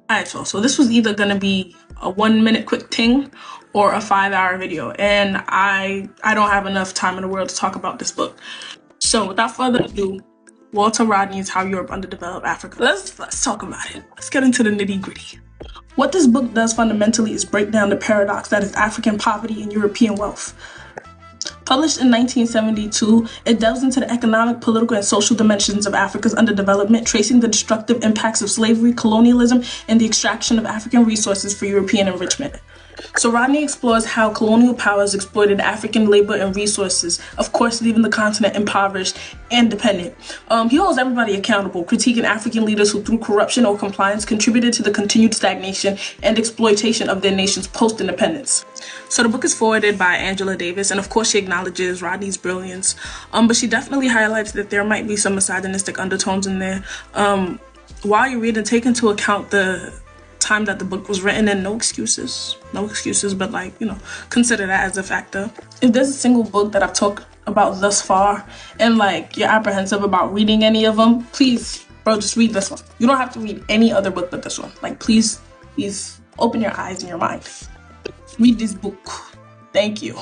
Alright, so this was either gonna be a 1 minute quick thing or a 5 hour video, and I don't have enough time in the world to talk about this book. So without further ado, Walter Rodney's How Europe Underdeveloped Africa. Let's talk about it. Let's get into the nitty-gritty. What this book does fundamentally is break down the paradox that is African poverty and European wealth. Published in 1972, it delves into the economic, political, and social dimensions of Africa's underdevelopment, tracing the destructive impacts of slavery, colonialism, and the extraction of African resources for European enrichment. So Rodney explores how colonial powers exploited African labor and resources, of course leaving the continent impoverished and dependent. He holds everybody accountable, critiquing African leaders who through corruption or compliance contributed to the continued stagnation and exploitation of their nation's post-independence. So the book is forwarded by Angela Davis, and of course she acknowledges Rodney's brilliance, but she definitely highlights that there might be some misogynistic undertones in there. While you read and take into account the time that the book was written, and no excuses, but like, you know, consider that as a factor. If there's a single book that I've talked about thus far and like you're apprehensive about reading any of them, please, bro, just read this one. You don't have to read any other book but this one. Like, please open your eyes and your mind. Read this book. Thank you.